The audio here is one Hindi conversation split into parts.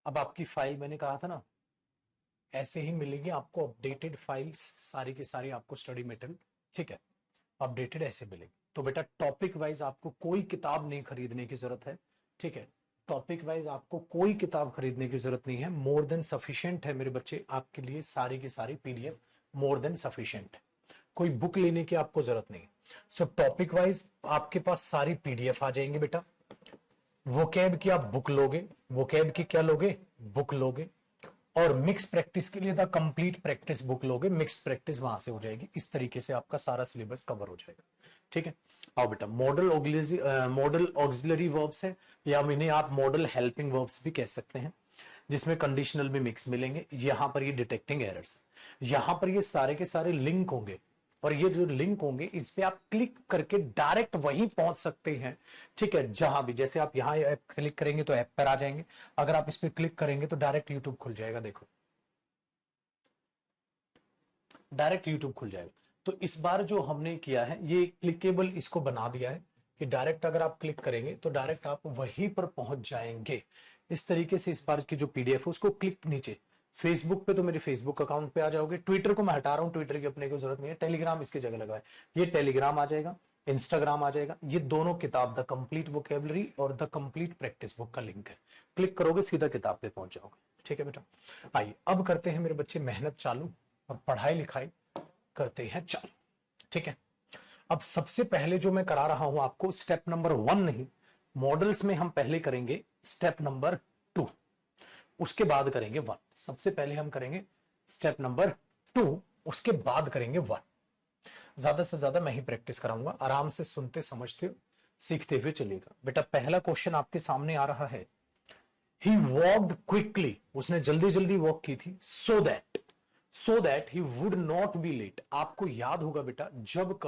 अब आपकी फाइल मैंने कहा था ना ऐसे ही मिलेगी आपको अपडेटेड फाइल्स, सारी की सारी आपको स्टडी मटेरियल, ठीक है, अपडेटेड ऐसे मिलेगी। तो बेटा टॉपिक वाइज आपको कोई किताब नहीं खरीदने की जरूरत है, ठीक है, टॉपिक वाइज आपको कोई किताब खरीदने की जरूरत नहीं है, मोर देन सफिशिएंट है मेरे बच्चे आपके लिए, सारी की सारी पीडीएफ मोर देन सफिशिएंट है, कोई बुक लेने की आपको जरूरत नहीं है। सो टॉपिक वाइज आपके पास सारी पीडीएफ आ जाएंगे बेटा। वोकैब की आप बुक लोगे, वोकैब की क्या लोगे, बुक लोगे, और मिक्स प्रैक्टिस के लिए द कंप्लीट प्रैक्टिस बुक लोगे, मिक्स प्रैक्टिस वहां से हो जाएगी। इस तरीके से आपका सारा सिलेबस कवर हो जाएगा, ठीक है। आओ बेटा, मॉडल ऑक्सिलरी वर्ब्स है, या इन्हें आप मॉडल हेल्पिंग वर्ब्स भी कह सकते हैं, जिसमें कंडीशनल में मिक्स मिलेंगे। यहां पर ये डिटेक्टिंग एरर्स, यहां पर ये सारे के सारे लिंक होंगे, और ये जो लिंक होंगे इस पे आप क्लिक करके डायरेक्ट वहीं पहुंच सकते हैं, ठीक है। जहां भी, जैसे आप यहां ऐप क्लिक करेंगे तो ऐप पर आ जाएंगे, अगर आप इस पे क्लिक करेंगे तो डायरेक्ट यूट्यूब खुल जाएगा, देखो डायरेक्ट यूट्यूब खुल जाएगा। तो इस बार जो हमने किया है ये क्लिकेबल इसको बना दिया है कि डायरेक्ट अगर आप क्लिक करेंगे तो डायरेक्ट आप वहीं पर पहुंच जाएंगे। इस तरीके से इस बार की जो पीडीएफ है उसको क्लिक नीचे, फेसबुक पे तो मेरे फेसबुक अकाउंट पे आ जाओगे, ट्विटर को मैं हटा रहा हूं, ट्विटर की अपने को जरूरत नहीं है, टेलीग्राम इसकी जगह लगा है, ये टेलीग्राम आ जाएगा, इंस्टाग्राम आ जाएगा। ये दोनों किताब द कंप्लीट वोकेबलरी और द कंप्लीट प्रैक्टिस बुक का लिंक है, क्लिक करोगे सीधा किताब पे पहुंच जाओगे, ठीक है बेटा। आइए अब करते हैं मेरे बच्चे मेहनत चालू, और पढ़ाई लिखाई करते हैं चालू, ठीक है। अब सबसे पहले जो मैं करा रहा हूं आपको, स्टेप नंबर 1 नहीं, मॉडल्स में हम पहले करेंगे स्टेप नंबर 2, उसके बाद करेंगे 1। सबसे पहले हम करेंगे स्टेप नंबर 2, उसके बाद करेंगे 1। ज्यादा से ज्यादा मैं ही प्रैक्टिस कराऊंगा, आराम से सुनते समझते सीखते हुए चलिएगा बेटा। पहला क्वेश्चन आपके सामने आ रहा है, ही वॉक्ड क्विकली, उसने जल्दी जल्दी वॉक की थी, so that he would not be late. आपको याद होगा बेटा, जब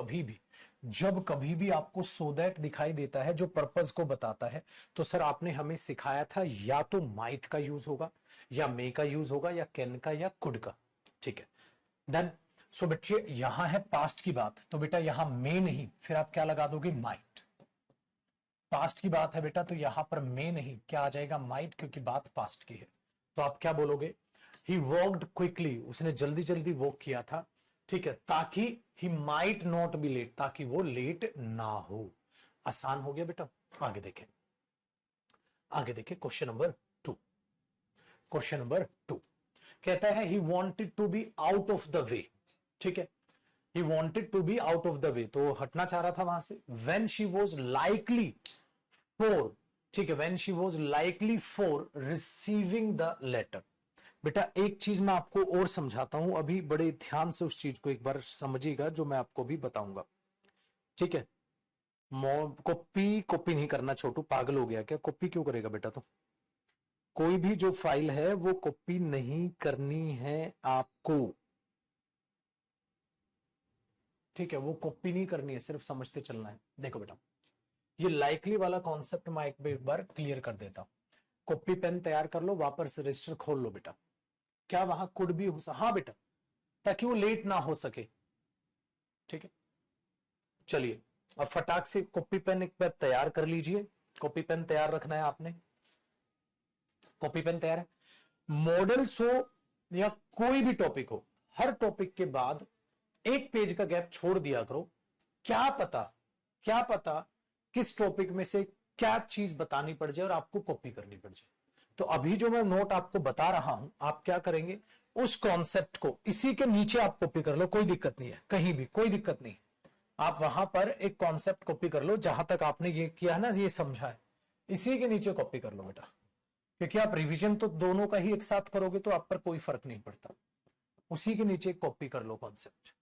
कभी भी आपको सो दैट दिखाई देता है जो पर्पस को बताता है, तो सर आपने हमें सिखाया था या तो माइट का यूज होगा, या मे का यूज होगा, या कैन का, या कुड का, ठीक है। देन सो बच्चे यहां है पास्ट की बात, तो बेटा यहां मे नहीं, फिर आप क्या लगा दोगे, माइट। पास्ट की बात है बेटा तो यहां पर मे नहीं, क्या आ जाएगा, माइट, क्योंकि बात पास्ट की है। तो आप क्या बोलोगे, ही वॉक्ड क्विकली, उसने जल्दी जल्दी वॉक किया था, ठीक है, ताकि he might not be late, ताकि वो लेट ना हो। आसान हो गया बेटा। आगे देखें, आगे देखें क्वेश्चन नंबर 2। क्वेश्चन नंबर 2 कहता है he wanted to be out of the way, ठीक है, he wanted to be out of the way, तो हटना चाह रहा था वहां से। When she was likely for, ठीक है, when she was likely for receiving the letter. बेटा एक चीज मैं आपको और समझाता हूं, अभी बड़े ध्यान से उस चीज को एक बार समझिएगा जो मैं आपको भी बताऊंगा, ठीक है। कॉपी कॉपी नहीं करना, छोटू पागल हो गया क्या, कॉपी क्यों करेगा बेटा, तो कोई भी जो फाइल है वो कॉपी नहीं करनी है आपको, ठीक है, वो कॉपी नहीं करनी है, सिर्फ समझते चलना है। देखो बेटा, ये लाइकली वाला कॉन्सेप्ट मैं एक बार क्लियर कर देता हूं। कॉपी पेन तैयार कर लो, वापस रजिस्टर खोल लो बेटा, क्या वहां कुड भी हो, हाँ बेटा, ताकि वो लेट ना हो सके, ठीक है। चलिए अब फटाक से कॉपी पेन एक बार तैयार कर लीजिए, कॉपी पेन तैयार रखना है आपने, कॉपी पेन तैयार है। मॉडल्स हो या कोई भी टॉपिक हो, हर टॉपिक के बाद एक पेज का गैप छोड़ दिया करो, क्या पता, क्या पता किस टॉपिक में से क्या चीज बतानी पड़ जाए और आपको कॉपी करनी पड़ जाए। तो अभी जो मैं नोट आपको बता रहा हूं, आप क्या करेंगे, उस कॉन्सेप्ट को इसी के नीचे आप कॉपी कर लो, कोई दिक्कत नहीं है, कहीं भी कोई दिक्कत नहीं। आप वहां पर एक कॉन्सेप्ट कॉपी कर लो, जहां तक आपने ये किया है ना, ये समझा है, इसी के नीचे कॉपी कर लो बेटा, क्योंकि आप रिवीजन तो दोनों का ही एक साथ करोगे तो आप पर कोई फर्क नहीं पड़ता। उसी के नीचे कॉपी कर लो कॉन्सेप्ट।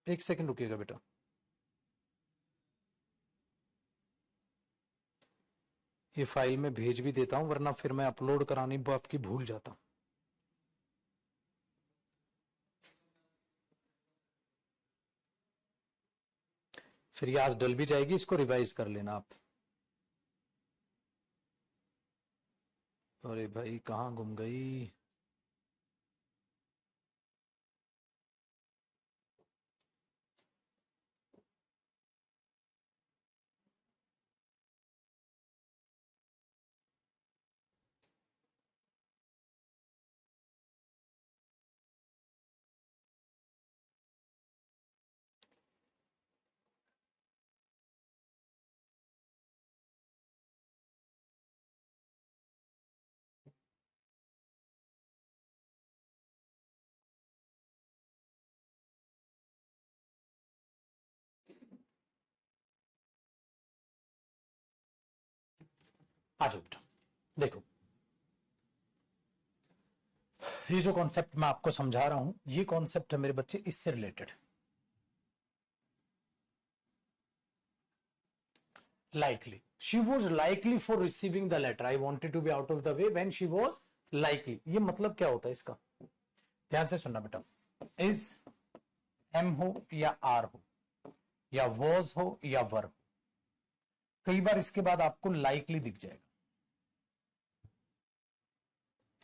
एक सेकंड रुकिएगा बेटा, ये फाइल में भेज भी देता हूं, वरना फिर मैं अपलोड करानी आपकी भूल जाता हूं। फिर ये आज डल भी जाएगी, इसको रिवाइज कर लेना आप। अरे भाई कहां गुम गई, आ जाओ बेटा, देखो ये जो कॉन्सेप्ट मैं आपको समझा रहा हूं, ये कॉन्सेप्ट है मेरे बच्चे इससे related. Likely. She was likely for receiving the letter. I wanted to be out of the way when she was likely. ये मतलब क्या होता है इसका, ध्यान से सुनना बेटा। is M हो या R हो या was हो या were हो, कई बार इसके बाद आपको likely दिख जाएगा,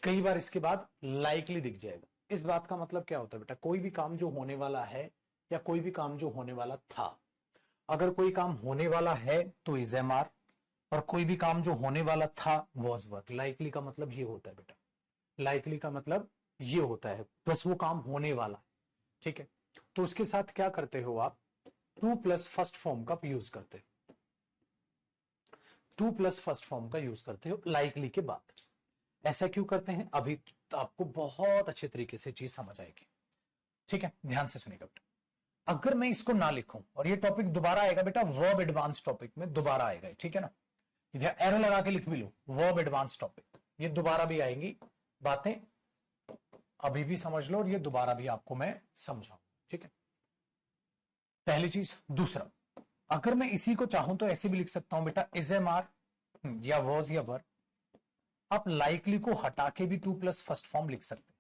कई बार इसके बाद likely दिख जाएगा। इस बात का मतलब क्या होता है बेटा, कोई भी काम जो होने वाला है या कोई भी काम जो होने वाला था, अगर कोई काम होने वाला है तो इज एम आर, और कोई भी काम जो होने वाला था वॉज वर। लाइकली का मतलब ये होता है बेटा, लाइकली का मतलब ये होता है बस वो काम होने वाला है, ठीक है। तो उसके साथ क्या करते हो आप, टू प्लस फर्स्ट फॉर्म का यूज करते हो, टू प्लस फर्स्ट फॉर्म का यूज करते हो लाइकली के बाद। ऐसा क्यों करते हैं, अभी तो आपको बहुत अच्छे तरीके से चीज समझ आएगी, ठीक है। ध्यान से सुनिएगा बेटा, अगर मैं इसको ना लिखूं, और ये टॉपिक दोबारा आएगा बेटा, वर्ब एडवांस टॉपिक में दोबारा आएगा, ठीक है ना, एरो लगा के लिख भी लो, वर्ब एडवांस टॉपिक, ये दोबारा भी आएंगी बातें, अभी भी समझ लो और ये दोबारा भी आपको मैं समझाऊं, ठीक है। पहली चीज। दूसरा, अगर मैं इसी को चाहूं तो ऐसे भी लिख सकता हूं बेटा, इज एम आर या वॉज या वर। आप लाइकली को हटा के भी टू प्लस फर्स्ट फॉर्म लिख सकते हैं,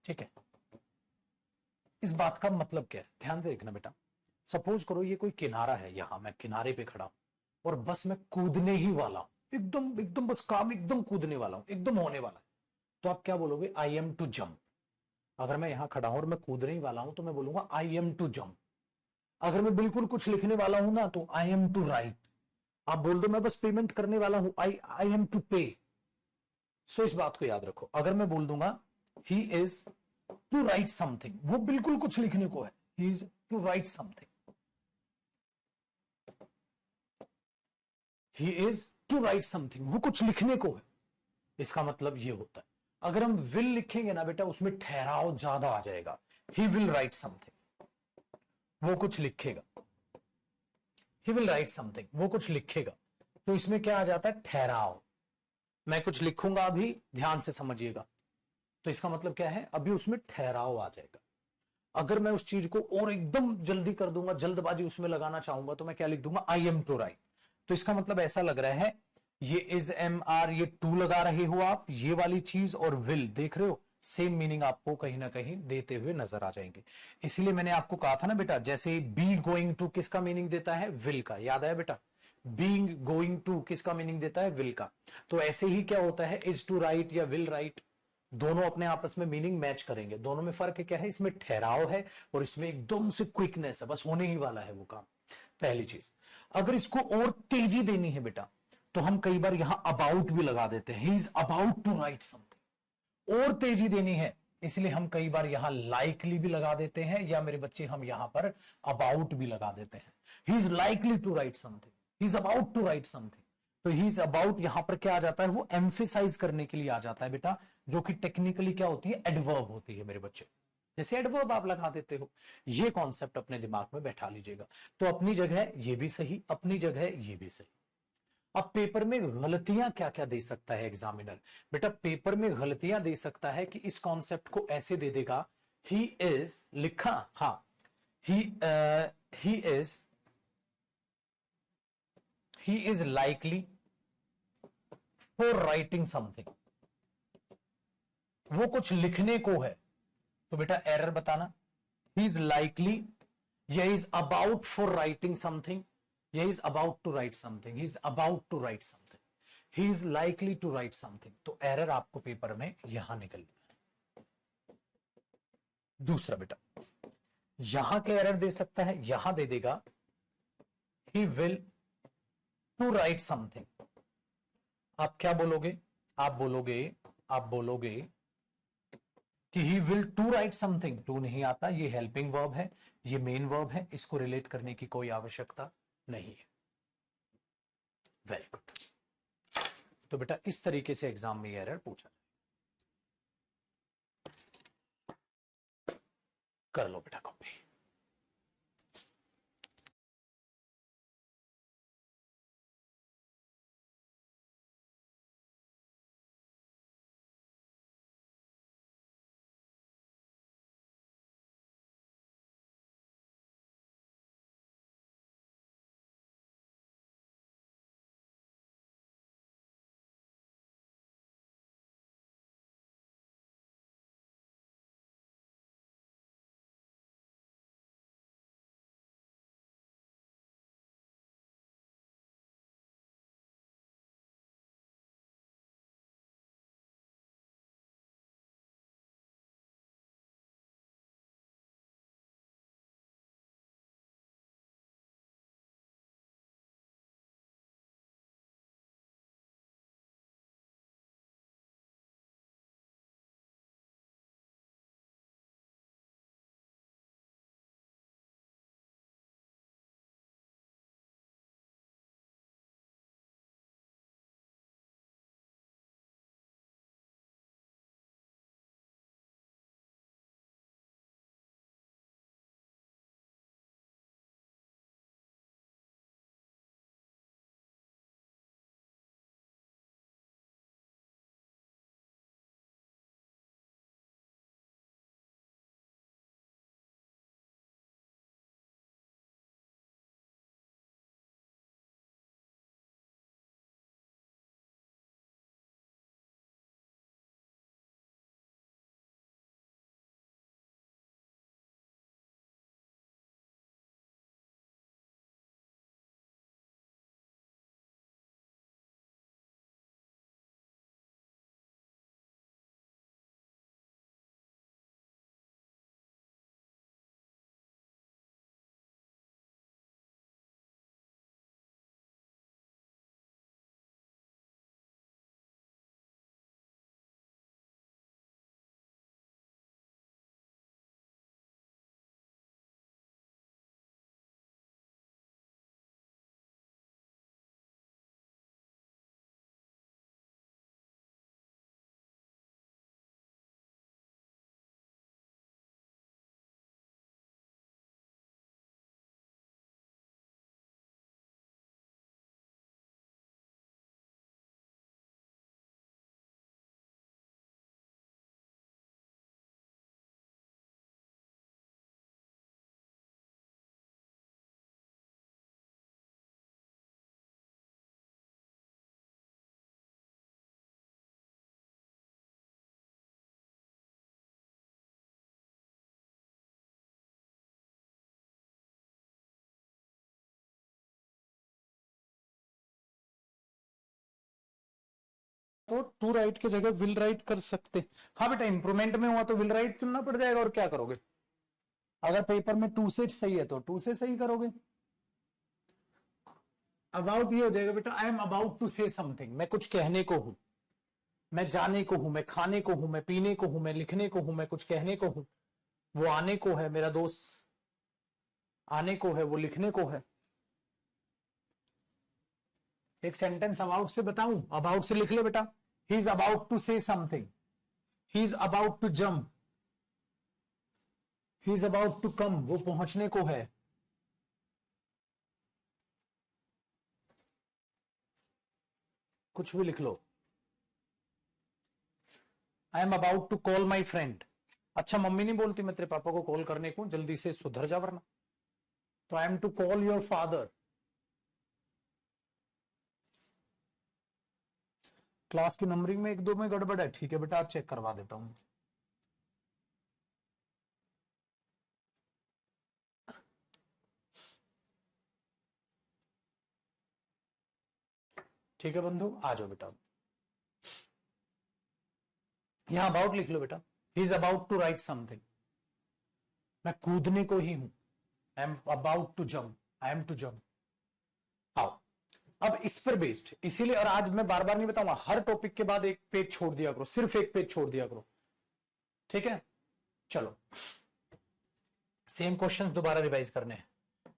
ठीक है। इस बात का मतलब क्या है, ध्यान से देखना बेटा। सपोज करो ये कोई किनारा है, यहां मैं किनारे पे खड़ा हूं और बस मैं कूदने ही वाला हूं, एकदम एकदम बस काम एकदम कूदने वाला हूं, एकदम होने वाला है, तो आप क्या बोलोगे, आई एम टू जंप। अगर मैं यहां खड़ा हूं और मैं कूदने ही वाला हूं तो मैं बोलूंगा आई एम टू जंप। अगर मैं बिल्कुल कुछ लिखने वाला हूं ना तो आई एम टू राइट। आप बोल दो मैं बस पेमेंट करने वाला हूं, आई आई एम टू पे। सो इस बात को याद रखो, अगर मैं बोल दूंगा he is to write something, वो बिल्कुल कुछ लिखने को है, he is to write something, he is to write something, वो कुछ लिखने को है, इसका मतलब ये होता है। अगर हम विल लिखेंगे ना बेटा, उसमें ठहराव ज्यादा आ जाएगा, ही विल राइट समथिंग, वो कुछ लिखेगा, ही विल राइट समथिंग, वो कुछ लिखेगा, तो इसमें क्या आ जाता है, ठहराव। मैं कुछ लिखूंगा अभी, ध्यान से समझिएगा, तो इसका मतलब क्या है, अभी उसमें ठहराव आ जाएगा। अगर मैं उस चीज को और एकदम जल्दी कर दूंगा, जल्दबाजी उसमें लगाना चाहूंगा, तो मैं क्या लिख दूंगा, आई एम टू राइट। तो इसका मतलब ऐसा लग रहा है, ये इज एम आर, ये टू लगा रहे हो आप, ये वाली चीज और विल देख रहे हो, सेम मीनिंग आपको कहीं ना कहीं देते हुए नजर आ जाएंगे। इसीलिए मैंने आपको कहा था ना बेटा, जैसे बी गोइंग टू किसका मीनिंग देता है, विल का, याद आया बेटा। बीइंग गोइंग टू किसका मीनिंग देता है, विल का। तो ऐसे ही क्या होता है, इज टू राइट या विल राइट, दोनों अपने आपस में मीनिंग मैच करेंगे। दोनों में फर्क क्या है, इसमें ठहराव है और इसमें एकदम से क्विकनेस है, बस होने ही वाला है वो काम। पहली चीज। अगर इसको और तेजी देनी है बेटा, तो हम कई बार यहां अबाउट भी लगा देते हैं, he is about to write something. और तेजी देनी है, इसलिए हम कई बार यहां लाइकली भी लगा देते हैं, या मेरे बच्चे हम यहां पर अबाउट भी लगा देते हैं। He is likely to write something, he is about to write something. तो ही इज अबाउट यहां पर क्या आ जाता है, वो एम्फेसाइज करने के लिए आ जाता है बेटा, जो कि टेक्निकली क्या होती है, एडवर्ब होती है मेरे बच्चे। जैसे एडवर्ब आप लगा देते हो, ये कॉन्सेप्ट अपने दिमाग में बैठा लीजिएगा। तो अपनी जगह ये भी सही, अपनी जगह ये भी सही। अब पेपर में गलतियां क्या क्या दे सकता है एग्जामिनर, बेटा पेपर में गलतियां दे सकता है कि इस कॉन्सेप्ट को ऐसे दे देगा, ही इज लिखा, हाँ, he is, he is likely for writing something, वो कुछ लिखने को है, तो बेटा एरर बताना। ही इज लाइकली, या is about for writing something, या is about to write something, he is about to write something, he is likely to write something. तो एरर आपको पेपर में यहां निकल। दूसरा बेटा, यहां क्या एरर दे सकता है, यहां दे देगा, he will to write something. आप क्या बोलोगे, आप बोलोगे, आप बोलोगे कि he will to write something. To नहीं आता, ये हेल्पिंग वर्ब है, ये मेन वर्ब है, इसको रिलेट करने की कोई आवश्यकता नहीं है। Very good. तो बेटा इस तरीके से एग्जाम में एरर पूछा, कर लो बेटा कॉपी। तो टू राइट की जगह विल राइट कर सकते। हाँ बेटा, इंप्रूवमेंट में हुआ तो विल राइट चुनना पड़ जाएगा, और क्या करोगे? अगर पेपर में टू से सही है तो टू से सही करोगे। अबाउट ये हो जाएगा बेटा, I am about to say something, मैं कुछ कहने को हूं, मैं जाने को हूं, मैं खाने को हूं, मैं पीने को हूं, मैं लिखने को हूं, मैं कुछ कहने को हूं। वो आने को है, मेरा दोस्त आने को है, वो लिखने को है। एक सेंटेंस अबाउट से बताऊं, अबाउट से लिख ले बेटा। He is about to say something, he is about to jump, he is about to come, वो पहुंचने को है। कुछ भी लिख लो। I am about to call my friend. अच्छा, मम्मी नहीं बोलती मैं तेरे पापा को कॉल करने को, जल्दी से सुधर जा वरना। तो I am to call your father. Class की नंबरिंग में एक दो में गड़बड़ है, ठीक है बेटा, आज चेक करवा देता हूं। ठीक है बंधु, आ जाओ बेटा। यहां अबाउट लिख लो बेटा। He is about to write something, मैं कूदने को ही हूं। I am about to jump, I am to jump. आओ अब इस पर बेस्ड, इसीलिए, और आज मैं बार बार नहीं बताऊंगा, हर टॉपिक के बाद एक पेज छोड़ दिया करो, सिर्फ एक पेज छोड़ दिया करो, ठीक है? चलो, सेम क्वेश्चन दोबारा रिवाइज करने हैं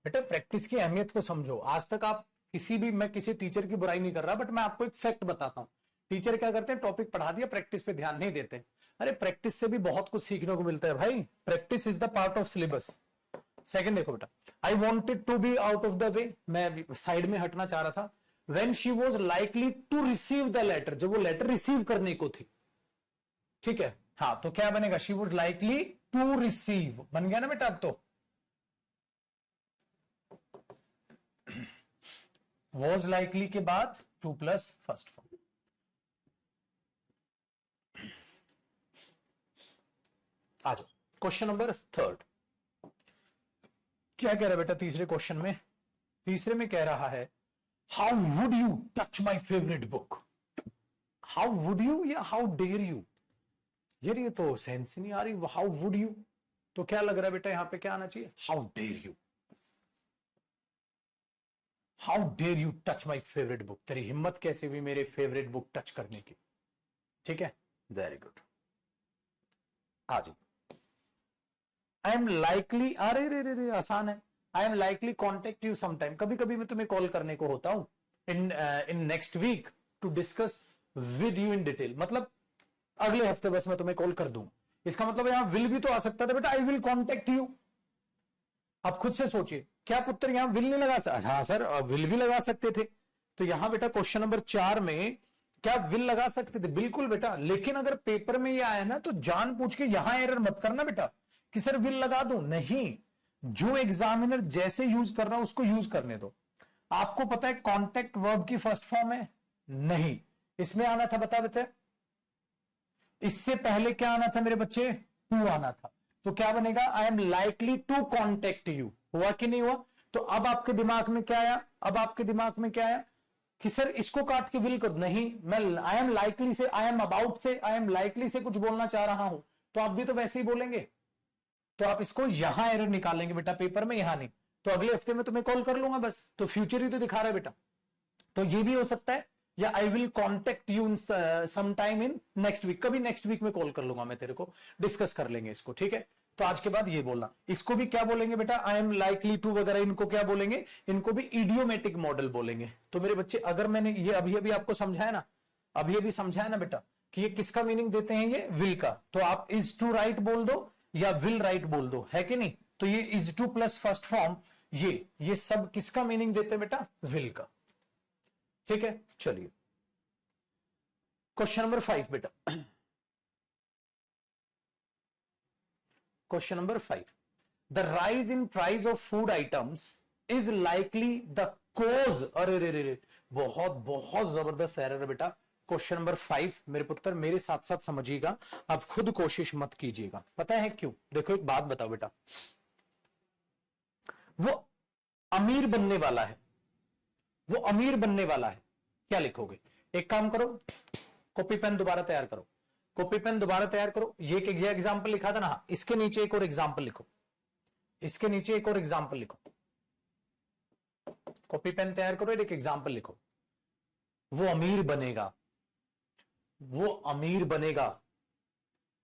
बेटा। प्रैक्टिस की अहमियत को समझो। आज तक आप किसी भी, मैं किसी टीचर की बुराई नहीं कर रहा, बट मैं आपको एक फैक्ट बताता हूं। टीचर क्या करते हैं, टॉपिक पढ़ा दिया, प्रैक्टिस पे ध्यान नहीं देते। अरे प्रैक्टिस से भी बहुत कुछ सीखने को मिलता है भाई। Practice is the part of syllabus. Second देखो बेटा, I wanted to be out of the way, मैं साइड में हटना चाह रहा था। When she was likely to receive the letter, जब वो लेटर रिसीव करने को थी, ठीक है? हाँ, तो क्या बनेगा? She was likely to receive, बन गया ना बेटा अब तो। वॉज लाइकली के बाद टू प्लस फर्स्ट फॉर्म। आ जाओ क्वेश्चन नंबर थर्ड। क्या कह रहा है बेटा तीसरे क्वेश्चन में? तीसरे में कह रहा है, how would you touch my favourite book. How would you या हाउ डेयर यू? यार ये तो सेंस नहीं आ रही। हाउ वुड यू, तो क्या लग रहा है बेटा यहां पे क्या आना चाहिए? How dare you. How dare you touch my favourite book, तेरी हिम्मत कैसे हुई मेरे फेवरेट बुक टच करने की? ठीक है, वेरी गुड। आ जाओ। आई एम लाइकली, अरे रे रे रे, आसान है। I am likely contact you sometime, कभी कभी मैं तुम्हें कॉल करने को होता हूं in next week to discuss with you in detail, मतलब अगले हफ्ते बस मैं तुम्हें कॉल कर दूं। इसका मतलब यहां विल भी तो आ सकता था बेटा, आई विल कॉन्टेक्ट यू। आप खुद से सोचिए, क्या पुत्र यहां विल नहीं लगा सकते? हाँ सर, विल भी लगा सकते थे। तो यहां बेटा क्वेश्चन नंबर 4 में क्या विल लगा सकते थे? बिल्कुल बेटा। लेकिन अगर पेपर में ये आया ना, तो जान पूछ के यहां एरर मत करना बेटा कि सर विल लगा दूं, नहीं। जो एग्जामिनर जैसे यूज कर रहा है उसको यूज करने दो। आपको पता है कॉन्टेक्ट वर्ब की फर्स्ट फॉर्म है? नहीं, इसमें आना था, बता बेटे, इससे पहले क्या आना था मेरे बच्चे? टू आना था। तो क्या बनेगा? I am likely to contact you. हुआ कि नहीं हुआ? तो अब आपके दिमाग में क्या आया? अब आपके दिमाग में क्या आया कि सर इसको काट के विल कर? नहीं, मैं आई एम लाइकली से, आई एम अबाउट से, आई एम लाइकली से कुछ बोलना चाह रहा हूं, तो आप भी तो वैसे ही बोलेंगे। तो आप इसको यहां एरर निकालेंगे बेटा, पेपर में, यहां नहीं। तो अगले हफ्ते में तुम्हें कॉल कर लूंगा बस, तो फ्यूचर ही तो दिखा रहा है बेटा। तो ये भी हो सकता है, या I will contact you in some time in next week, कभी नेक्स्ट वीक में कॉल कर लूंगा मैं तेरे को, डिस्कस कर लेंगे इसको, ठीक है? तो आज के बाद ये बोलना, इसको भी क्या बोलेंगे बेटा? आई एम लाइकली टू वगैरह, इनको क्या बोलेंगे? इनको भी इडियोमेटिक मॉडल बोलेंगे। तो मेरे बच्चे, अगर मैंने ये अभी अभी आपको समझाया ना, अभी अभी समझाया ना बेटा कि ये किसका मीनिंग देते हैं? ये विल का। तो आप इज टू राइट बोल दो या विल राइट बोल दो, है कि नहीं? तो ये is two plus first form, ये सब किसका मीनिंग देते हैं बेटा? विल का। ठीक है, चलिए क्वेश्चन नंबर 5 बेटा। Question number 5, the rise in price of food items is likely the cause, अरे रे रे रे, बहुत बहुत जबरदस्त एरर है बेटा। क्वेश्चन नंबर 5 मेरे पुत्र मेरे साथ साथ समझिएगा, आप खुद कोशिश मत कीजिएगा। पता है क्यों? देखो एक बात बताओ बेटा, वो अमीर बनने वाला है, वो अमीर बनने वाला है, क्या लिखोगे? एक काम करो, कॉपी पेन दोबारा तैयार करो, कॉपी पेन दोबारा तैयार करो। ये एक एग्जाम्पल लिखा था ना, इसके नीचे एक और एग्जाम्पल लिखो, इसके नीचे एक और एग्जाम्पल लिखो। कॉपी पेन तैयार करो, एक एग्जाम्पल लिखो। वो अमीर बनेगा, वो अमीर बनेगा।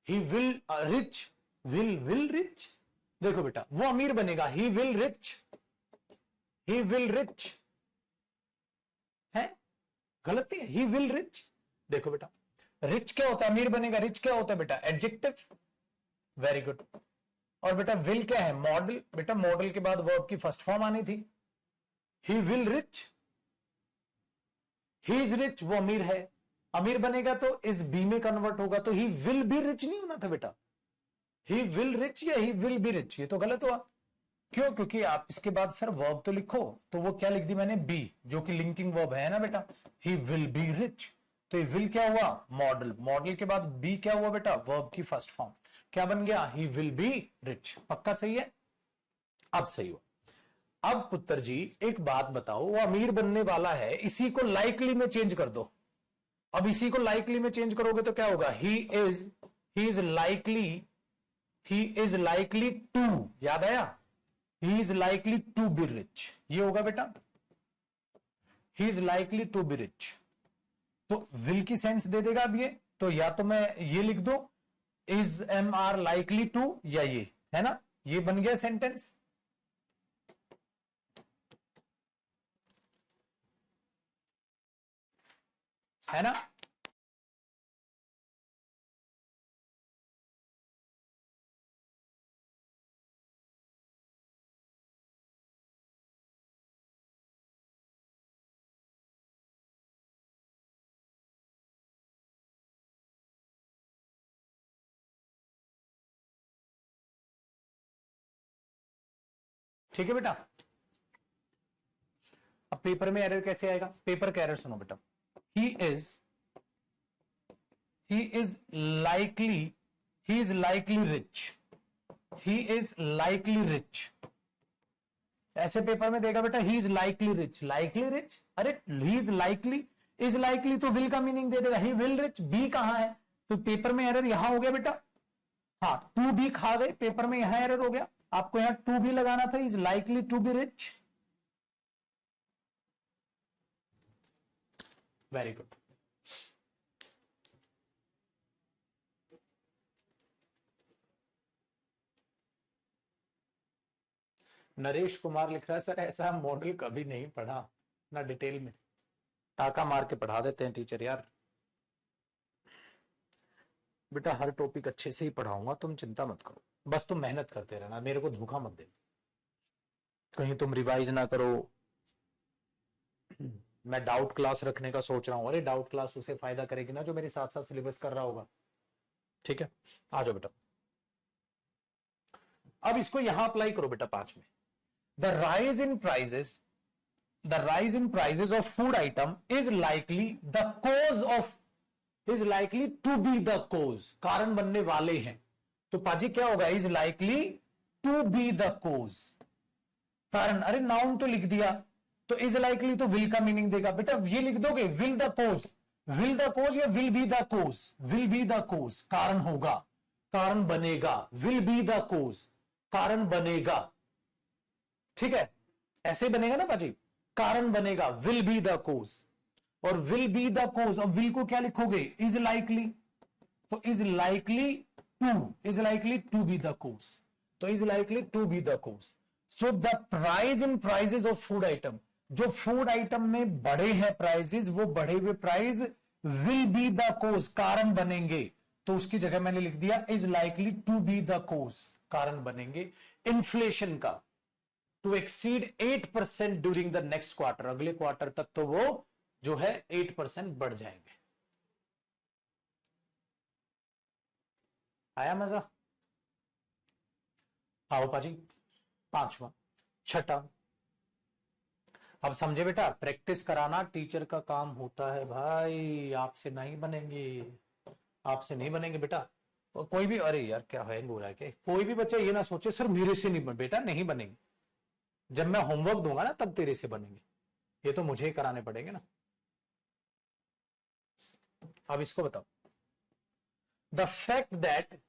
He will rich, will rich. देखो बेटा, वो अमीर बनेगा, he will rich, he will rich है, गलत है, ही विल रिच। देखो बेटा, रिच क्या होता है, अमीर बनेगा, रिच क्या होता है बेटा, एडजेक्टिव। Very good. और बेटा विल क्या है, मॉडल। बेटा मॉडल के बाद वर्ब की फर्स्ट फॉर्म आनी थी। He will rich, he is rich, वो अमीर है। अमीर बनेगा तो इस बी में कन्वर्ट होगा, तो ही विल बी रिच नहीं होना था बेटा, ही विल रिच या ही विल बी रिच, ये तो गलत हुआ। क्यों? क्योंकि आप इसके बाद सर वर्ब तो लिखो, तो वो क्या लिख दी मैंने, बी, जो कि लिंकिंग वर्ब है ना बेटा। ही विल बी रिच, तो ये विल क्या हुआ, मॉडल। मॉडल के बाद बी क्या हुआ बेटा, वर्ब की फर्स्ट फॉर्म। क्या बन गया, ही विल बी रिच। पक्का सही है? अब सही हुआ। अब पुत्र जी एक बात बताओ, वो अमीर बनने वाला है, इसी को लाइकली में चेंज कर दो। अब इसी को लाइकली में चेंज करोगे तो क्या होगा, he is likely, he is likely to, याद आया, he is likely to be rich, ये होगा बेटा, he is likely to be rich. तो विल की सेंस दे देगा अब ये, तो या तो मैं ये लिख दो, is am are likely to, या ये है ना, ये बन गया सेंटेंस, है ना। ठीक है बेटा। अब पेपर में एरर कैसे आएगा, पेपर का एरर सुनो बेटा, he is likely, he is likely rich, he is likely rich. ऐसे पेपर में देगा बेटा, he is likely rich, likely rich, अरे ही इज लाइकली तो विल का मीनिंग दे देगा, ही विल रिच, बी कहां है, तो पेपर में एरर यहां हो गया बेटा। हाँ, टू बी खा गए, पेपर में यहां एरर हो गया, आपको यहां टू बी लगाना था, is likely to be rich. Very good. Naresh Kumar लिख रहा है, सर ऐसा मॉडल कभी नहीं पढ़ा ना डिटेल में, टाका मार के पढ़ा देते हैं टीचर यार। बेटा हर टॉपिक अच्छे से ही पढ़ाऊंगा, तुम चिंता मत करो, बस तुम मेहनत करते रहना, मेरे को धोखा मत देना, कहीं तुम रिवाइज ना करो। मैं डाउट क्लास रखने का सोच रहा हूं, अरे डाउट क्लास उसे फायदा करेगी ना जो मेरे साथ साथ सिलेबस कर रहा होगा। ठीक है, आ जाओ बेटा। अब इसको यहां अप्लाई करो बेटा 5 में। The rise in prices, the rise in prices of food item is likely the cause of, is likely to be the cause, कारण बनने वाले हैं। तो पाजी क्या होगा, is likely to be the cause, कारण, अरे नाउन तो लिख दिया, तो इज लाइकली तो विल का मीनिंग देगा बेटा, ये लिख दोगे will the cause, will the cause या will be the cause, will be the cause, कारण होगा, कारण बनेगा, विल बी द कोज, कारण बनेगा। ठीक है, ऐसे बनेगा ना पाजी, कारण बनेगा, विल बी द कोज, और विल बी द कोज, और विल को क्या लिखोगे, इज लाइकली, तो is likely to, is likely to be the cause, तो is likely to be the cause. So the price in prices of food item, जो फूड आइटम में बढ़े हैं प्राइजेस, वो बढ़े हुए price will be the cause, कारण बनेंगे, तो उसकी जगह मैंने लिख दिया is likely to be the cause, कारण बनेंगे इन्फ्लेशन का, to exceed 8% during the next quarter, अगले क्वार्टर तक तो वो जो है 8% बढ़ जाएंगे। आया मजा? हाँ पाजी। 5वां, छठा, अब समझे बेटा, प्रैक्टिस कराना टीचर का काम होता है भाई, आपसे नहीं बनेंगे, आपसे नहीं बनेंगे बेटा। और कोई भी, अरे यार क्या हैंग हो रहा है, क्या कोई भी बच्चा ये ना सोचे सर मेरे से नहीं बन, बेटा नहीं बनेंगे, जब मैं होमवर्क दूंगा ना तब तेरे से बनेंगे, ये तो मुझे ही कराने पड़ेंगे ना। अब इसको बताओ, the fact that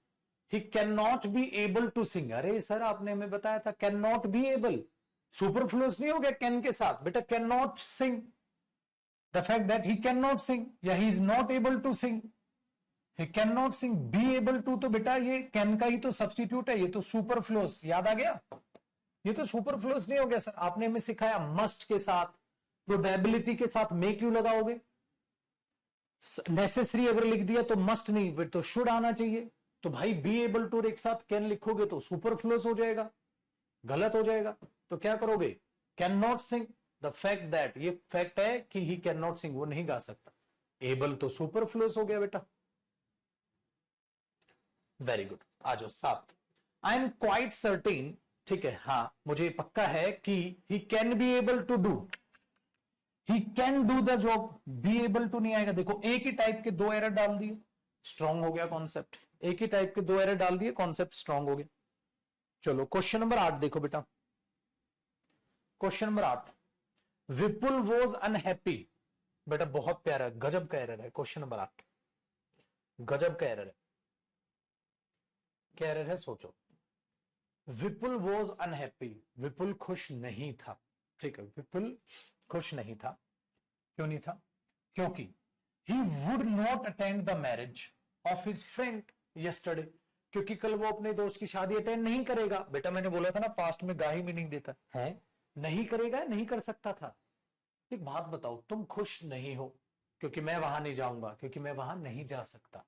he can not be able to sing. अरे सर आपने हमें बताया था can not be able, superfluous नहीं हो गया कैन के साथ बेटा, can not sing. The fact that he can not sing या he is not able to sing, he can not sing, be able to तो बेटा ये कैन का ही तो सब्सटीट्यूट है, ये तो सुपरफ्लूस, याद आ गया, ये तो सुपरफ्लूस नहीं हो गया सर। आपने हमें सिखाया मस्ट के साथ, प्रोबेबिलिटी के साथ मे क्यों लगाओगे, नेसेसरी अगर लिख दिया तो मस्ट नहीं, फिर तो शुड आना चाहिए। तो भाई बी एबल टू एक साथ कैन लिखोगे तो सुपरफ्लूस हो जाएगा, गलत हो जाएगा। तो क्या करोगे, can not sing, the fact that, ये फैक्ट है कि ही कैन नॉट सिंग, वो नहीं गा सकता, एबल तो सुपरफ्लूस हो गया बेटा। वेरी गुड, आ जाओ 7, आई एम क्वाइट सर्टेन, ठीक है, हाँ मुझे पक्का है कि he can be able to do, he can do the job, be able to नहीं आएगा। देखो एक ही टाइप के दो एरर डाल दिए, स्ट्रांग हो गया कॉन्सेप्ट, एक ही टाइप के दो एरर डाल दिए, कॉन्सेप्ट स्ट्रांग हो गया। चलो क्वेश्चन नंबर 8 देखो बेटा, question number 8, Vipul was unhappy. बेटा बहुत प्यारा, गजब का एरर है क्वेश्चन नंबर 8, गजब का एरर है। क्या एरर है सोचो, विपुल वॉज अनहैप्पी, विपुल खुश नहीं था, ठीक है, विपुल खुश नहीं था। क्यों नहीं था, क्योंकि ही would not attend the marriage of his friend yesterday, क्योंकि कल वो अपने दोस्त की शादी अटेंड नहीं करेगा। बेटा मैंने बोला था ना पास्ट में गा ही मीनिंग देता है, नहीं करेगा, नहीं कर सकता था। एक बात बताओ, तुम खुश नहीं हो क्योंकि मैं वहां नहीं जाऊंगा, क्योंकि मैं वहां नहीं जा सकता,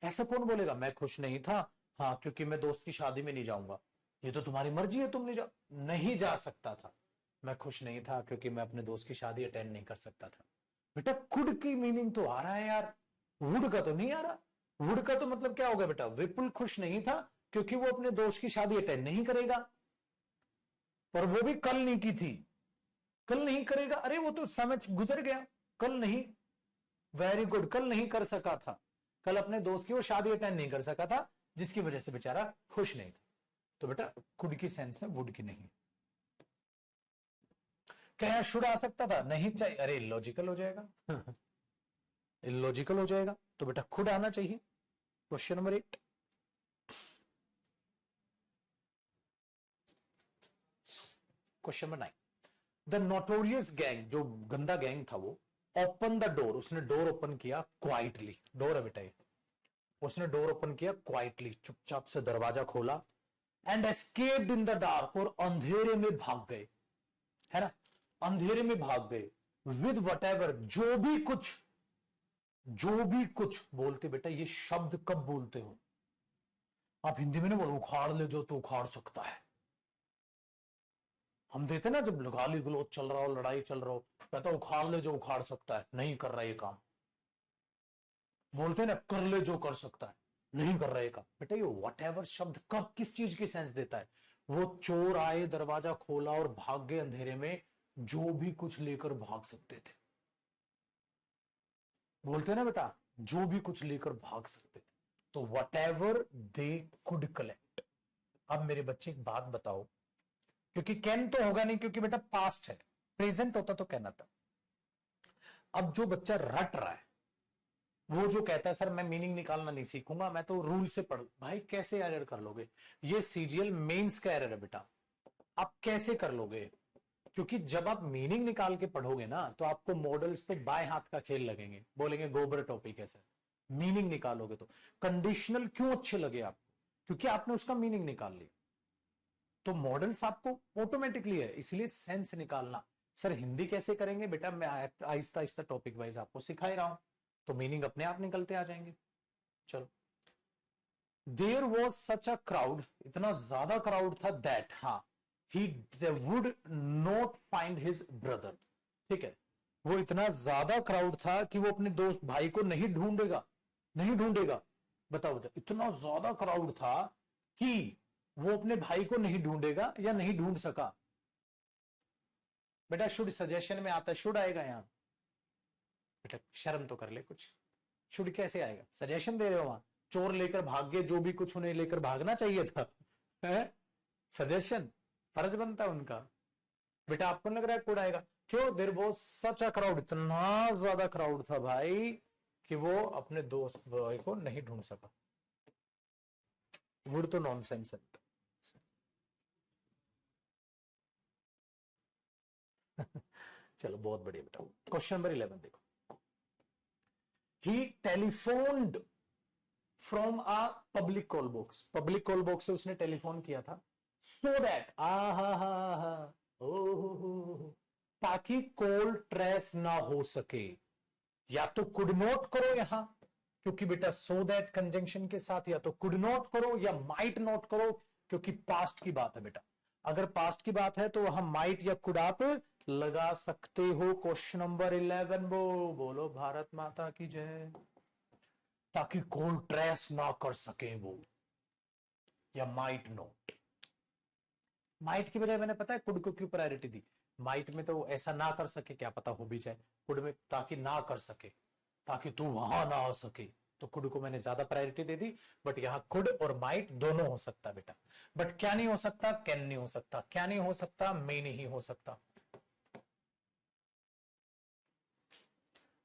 ऐसा कौन बोलेगा, मैं खुश नहीं था हाँ क्योंकि मैं दोस्त की शादी में नहीं जाऊंगा, ये तो तुम्हारी मर्जी है, तुम नहीं जा सकता था, मैं खुश नहीं था क्योंकि मैं अपने दोस्त की शादी अटेंड नहीं कर सकता था। बेटा कुड की मीनिंग तो आ रहा है यार, वुड का तो नहीं आ रहा। वुड का तो मतलब क्या होगा बेटा, विपुल खुश नहीं था क्योंकि वो अपने दोस्त की शादी अटेंड नहीं करेगा, और वो भी कल नहीं की थी, कल नहीं करेगा, अरे वो तो समय गुजर गया, कल नहीं, वेरी गुड, कल नहीं कर सका था, कल अपने दोस्त की वो शादी अटेंड नहीं कर सका था, जिसकी वजह से बेचारा खुश नहीं था। तो बेटा कुड की सेंस है, वुड की नहीं। क्या शुड आ सकता था, नहीं चाहिए, अरे इलॉजिकल हो जाएगा इलॉजिकल हो जाएगा, तो बेटा खुद आना चाहिए। Question number 8, question number 9, the notorious gang, जो गंदा गैंग था वो, ओपन द डोर, उसने डोर ओपन किया क्वाइटली, डोर है बेटा ये, उसने डोर ओपन किया क्वाइटली, चुपचाप से दरवाजा खोला, and escaped in the dark, और अंधेरे में भाग गए, है ना, अंधेरे में भाग गए, विद वटेवर, जो भी कुछ बोलते, बेटा ये शब्द कब बोलते हो आप हिंदी में, ना बोलो उखाड़ ले जो तो उखाड़ सकता है, हम देते ना जब गाली गलौज चल रहा हो, लड़ाई चल रहा हो, कहता उखाड़ ले जो उखाड़ सकता है, नहीं कर रहा ये काम, बोलते ना कर ले जो कर सकता है, नहीं कर रहा ये काम। बेटा ये व्हाटएवर शब्द कब किस चीज की सेंस देता है, वो चोर आए, दरवाजा खोला और भाग गए अंधेरे में, जो भी कुछ लेकर भाग सकते थे, बोलते ना बेटा जो भी कुछ लेकर भाग सकते थे, तो व्हाटएवर दे कुड कलेक्ट। अब मेरे बच्चे एक बात बताओ, क्योंकि कैन तो होगा नहीं, क्योंकि बेटा पास्ट है, प्रेजेंट होता तो कहना था। अब जो बच्चा रट रहा है, वो जो कहता है सर मैं मीनिंग निकालना नहीं सीखूंगा, मैं तो रूल से पढ़ू, भाई कैसे एरर कर लोगे, ये सीजीएल मेंस का एरर है बेटा, आप कैसे कर लोगे, क्योंकि जब आप मीनिंग निकाल के पढ़ोगे ना तो आपको मॉडल्स तो बाएं हाथ का खेल लगेंगे, बोलेंगे गोबर टॉपिक है सर, मीनिंग निकालोगे तो। कंडीशनल क्यों अच्छे लगे आपको, क्योंकि आपने उसका मीनिंग निकाल लिया, तो मॉडल्स आपको ऑटोमेटिकली है, इसलिए सेंस निकालना। सर हिंदी कैसे करेंगे बेटा, मैं आहिस्ता आहिस्ता टॉपिक वाइज आपको सिखा ही रहा हूं, तो मीनिंग अपने आप निकलते आ जाएंगे। चलो, there was such a crowd, इतना ज्यादा क्राउड था, दैट, हाँ, he would not find his brother, ठीक है, वो इतना ज्यादा क्राउड था कि वो अपने दोस्त भाई को नहीं ढूंढेगा, नहीं ढूंढेगा। बताओ इतना ज्यादा क्राउड था कि वो अपने भाई को नहीं ढूंढेगा या नहीं ढूंढ सका। बेटा शुड सजेशन में आता है, शुड आएगा यहां, बेटा शर्म तो कर ले कुछ, शुड कैसे आएगा, सजेशन दे रहे हो वहां, चोर लेकर भाग गए, जो भी कुछ उन्हें लेकर भागना चाहिए था, है? सजेशन फर्ज बनता है उनका, बेटा आपको लग रहा है कोड आएगा, क्यों, there was such a crowd, इतना ज्यादा क्राउड था भाई कि वो अपने दोस्त बॉय को नहीं ढूंढ सका। वुड तो नॉनसेंस है। चलो बहुत बढ़िया बेटा। क्वेश्चन नंबर 11 देखो। He telephoned from a public call box, public call box से उसने टेलीफोन किया था, सो दैट ताकि कॉल ट्रेस ना हो सके। या तो कुड नोट करो यहां, क्योंकि बेटा सो दैट कंजंक्शन के साथ, या तो कुड नोट करो या माइट नोट करो, क्योंकि पास्ट की बात है बेटा। अगर पास्ट की बात है तो हम माइट या कुड आप लगा सकते हो। क्वेश्चन नंबर 11 बोलो भारत माता की जय। ताकि कॉल ट्रेस ना कर सके वो, या माइट नोट। माइट की बजाय मैंने पता है कुड को क्यों प्रायोरिटी दी। माइट में तो ऐसा ना कर सके, क्या पता हो भी जाए। कुड में ताकि ना कर सके, ताकि तू वहां ना आ सके, तो कुड को मैंने ज्यादा प्रायोरिटी दे दी। बट यहां कुड और माइट दोनों हो सकता बेटा। बट क्या नहीं हो सकता, कैन नहीं हो सकता। क्या नहीं हो सकता, मे नहीं हो सकता।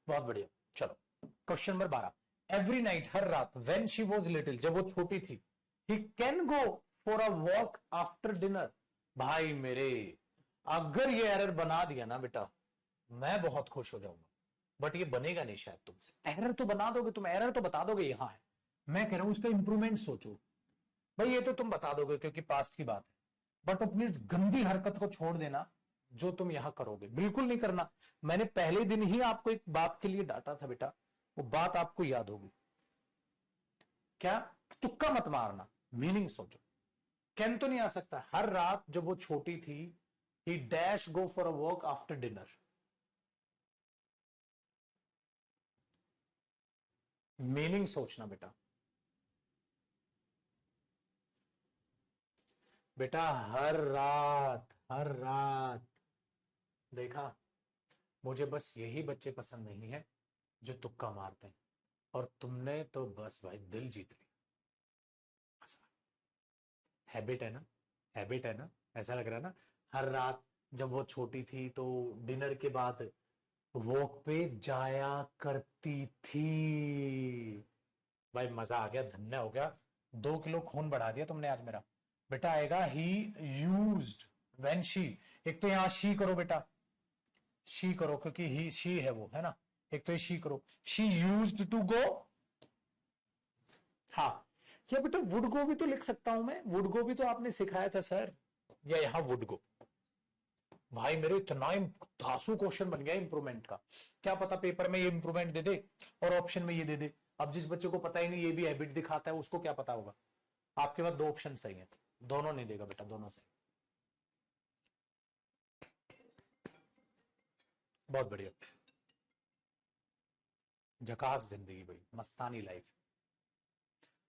बहुत बढ़िया। चलो क्वेश्चन नंबर 12। एवरी नाइट, हर रात, व्हेन शी वाज लिटिल, जब वो छोटी थी, he can go for a walk after dinner. भाई मेरे, अगर ये एरर बना दिया ना बेटा, मैं बहुत खुश हो जाऊंगा। बट ये बनेगा नहीं शायद तुमसे। एरर तो बना दोगे तुम, एरर तो बता दोगे यहां है, मैं कह रहा हूं उसका इंप्रूवमेंट सोचो। भाई ये तो तुम बता दोगे क्योंकि पास्ट की बात है, बट अपनी गंदी हरकत को छोड़ देना जो तुम यहां करोगे, बिल्कुल नहीं करना। मैंने पहले दिन ही आपको एक बात के लिए डांटा था बेटा, वो बात आपको याद होगी क्या। तुक्का मत मारना, मीनिंग सोचो। कैन तो नहीं आ सकता। हर रात जब वो छोटी थी, ही dash go for a walk after dinner. Meaning सोचना बेटा। बेटा हर रात, हर रात। देखा, मुझे बस यही बच्चे पसंद नहीं है जो तुक्का मारते हैं, और तुमने तो बस भाई दिल जीत लिया। हैबिट है ना, हैबिट है ना। ऐसा लग रहा है ना। हर रात जब वो छोटी थी तो डिनर के बाद वॉक पे जाया करती थी। भाई मजा आ गया, धन्य हो गया। 2 किलो खून बढ़ा दिया तुमने आज मेरा। बेटा आएगा ही यूज्ड व्हेन शी। एक तो यहां शी करो बेटा, शी करो क्योंकि ही शी है वो, है ना। एक तो ये शी करो, शी यूज्ड टू गो। हाँ, या बेटा वुड गो भी तो लिख सकता हूं मैं, वुड गो भी तो आपने सिखाया था सर। या यहां वुड गो। भाई मेरे इतना धांसू क्वेश्चन बन गया इंप्रूवमेंट का। क्या पता पेपर में ये इंप्रूवमेंट दे दे और ऑप्शन में ये दे दे। अब जिस बच्चे को पता ही नहीं ये भी हैबिट दिखाता है, उसको क्या पता होगा। आपके पास 2 ऑप्शन सही है, दोनों नहीं देगा बेटा, दोनों सही। बहुत बढ़िया। झकास जिंदगी भाई, मस्तानी लाइफ।